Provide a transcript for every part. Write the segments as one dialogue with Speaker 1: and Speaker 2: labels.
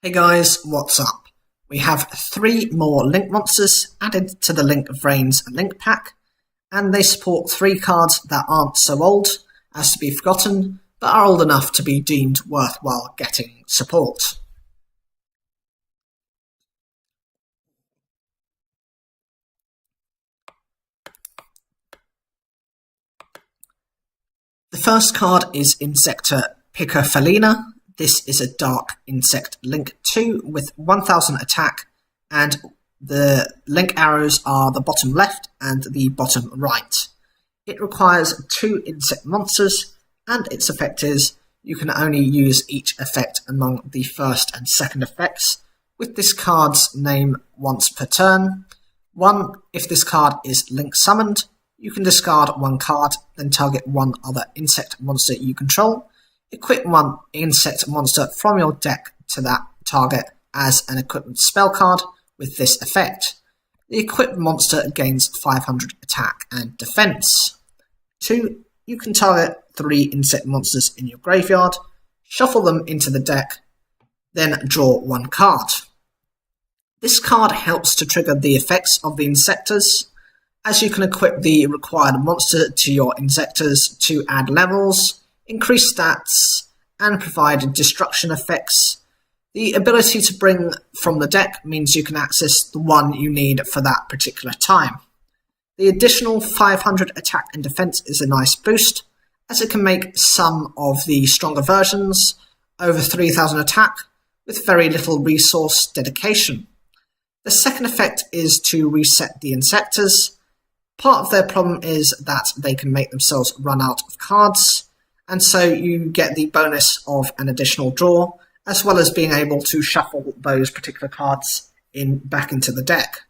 Speaker 1: Hey guys, what's up? We have 3 more Link monsters added to the Link Vrains Link pack, and they support 3 cards that aren't so old as to be forgotten, but are old enough to be deemed worthwhile getting support. The first card is Inzektor Felina. This is a Dark Insect Link 2 with 1000 attack, and the link arrows are the bottom left and the bottom right. It requires 2 insect monsters, and its effect is you can only use each effect among the first and second effects, with this card's name once per turn. 1. If this card is link summoned, you can discard 1 card, then target 1 other insect monster you control. Equip 1 insect monster from your deck to that target as an equipment spell card with this effect. The equipped monster gains 500 attack and defense. 2. You can target 3 insect monsters in your graveyard, shuffle them into the deck, then draw 1 card. This card helps to trigger the effects of the Inzektors, as you can equip the required monster to your Inzektors to add levels, increase stats, and provide destruction effects. The ability to bring from the deck means you can access the one you need for that particular time. The additional 500 attack and defense is a nice boost, as it can make some of the stronger versions over 3000 attack with very little resource dedication. The second effect is to reset the Inzektors. Part of their problem is that they can make themselves run out of cards, and so you get the bonus of an additional draw, as well as being able to shuffle those particular cards back into the deck.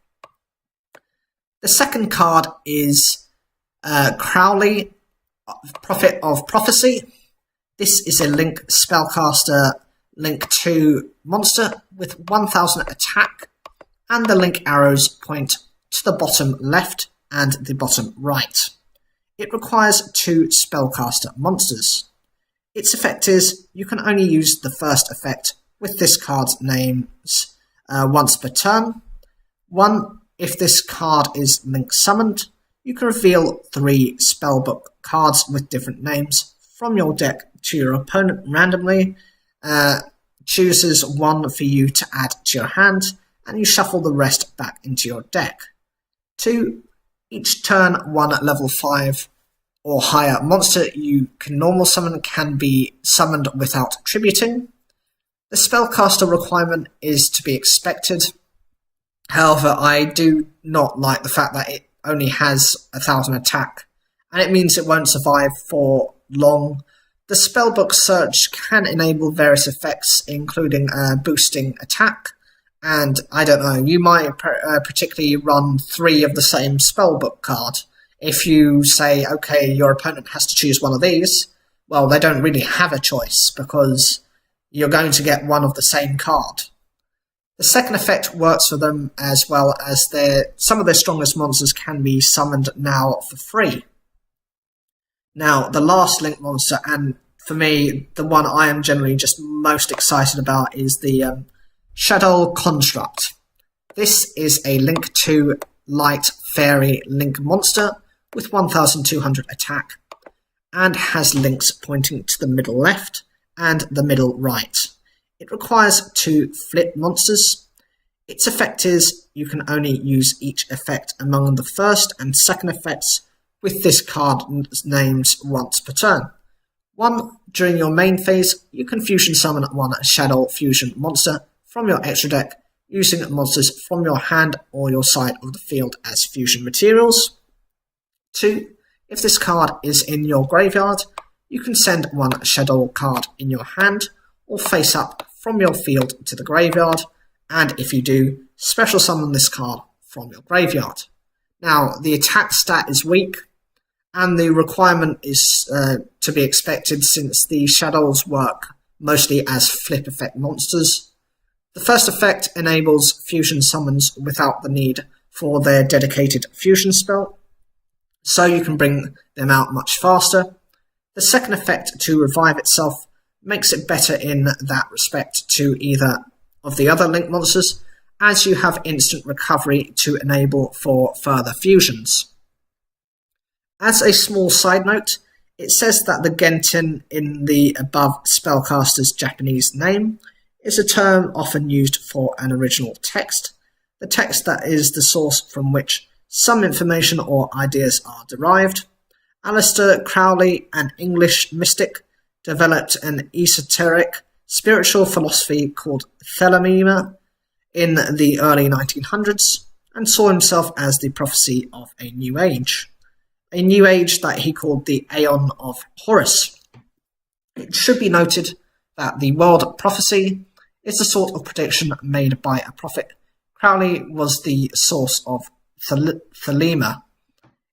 Speaker 1: The second card is Crowley, Prophet of Prophecy. This is a Link Spellcaster Link 2 monster with 1000 attack, and the link arrows point to the bottom left and the bottom right. It requires 2 spellcaster monsters. Its effect is you can only use the first effect with this card's names once per turn. 1. If this card is link summoned, you can reveal 3 spellbook cards with different names from your deck to your opponent randomly, chooses 1 for you to add to your hand, and you shuffle the rest back into your deck. 2. Each turn, 1 level 5 or higher monster you can normal summon can be summoned without tributing. The spellcaster requirement is to be expected. However, I do not like the fact that it only has 1000 attack, and it means it won't survive for long. The spellbook search can enable various effects, including boosting attack, and I don't know, you might particularly run 3 of the same spellbook card. If you say, okay, your opponent has to choose one of these, well, they don't really have a choice because you're going to get one of the same card. The second effect works for them as well, as some of their strongest monsters can be summoned now for free. Now, the last Link monster, and for me, the one I am generally just most excited about, is the Shaddoll Construct. This is a Link 2 Light Fairy Link monster with 1200 attack, and has links pointing to the middle left and the middle right. It requires 2 flip monsters. Its effect is you can only use each effect among the first and second effects with this card's names once per turn. 1. During your main phase, you can fusion summon 1 Shaddoll fusion monster from your extra deck, using monsters from your hand or your side of the field as fusion materials. 2. If this card is in your graveyard, you can send 1 Shaddoll card in your hand or face up from your field to the graveyard, and if you do, special summon this card from your graveyard. Now, the attack stat is weak, and the requirement is to be expected since the Shaddolls work mostly as flip effect monsters. The first effect enables fusion summons without the need for their dedicated fusion spell, so you can bring them out much faster. The second effect, to revive itself, makes it better in that respect to either of the other link monsters, as you have instant recovery to enable for further fusions. As a small side note, it says that the Gentin in the above spellcaster's Japanese name is a term often used for an original text, the text that is the source from which some information or ideas are derived. Aleister Crowley, an English mystic, developed an esoteric spiritual philosophy called Thelema in the early 1900s and saw himself as the prophecy of a new age that he called the Aeon of Horus. It should be noted that the word prophecy is the sort of prediction made by a prophet. Crowley was the source of Thelema.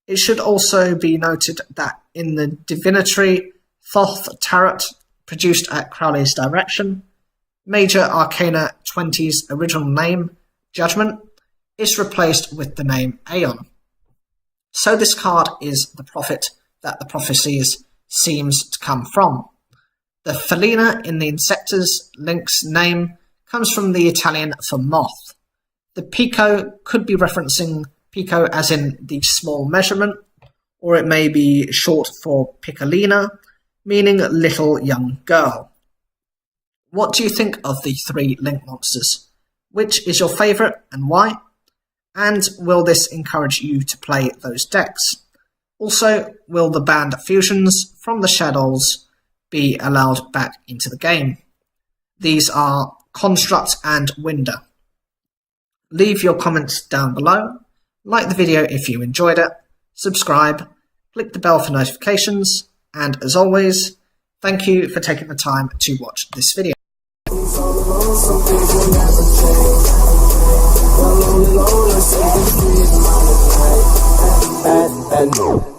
Speaker 1: It should also be noted that in the divinatory Thoth Tarot, produced at Crowley's direction, Major Arcana 20's original name, Judgment, is replaced with the name Aeon. So this card is the prophet that the prophecies seems to come from. The Felina in the Inzektor's link's name comes from the Italian for moth. The Pico could be referencing Pico as in the small measurement, or it may be short for Piccolina, meaning little young girl. What do you think of the 3 link monsters? Which is your favourite and why? And will this encourage you to play those decks? Also, will the banned fusions from the Shaddolls be allowed back into the game? These are Construct and Winder. Leave your comments down below, like the video if you enjoyed it, subscribe, click the bell for notifications, and as always, thank you for taking the time to watch this video.
Speaker 2: And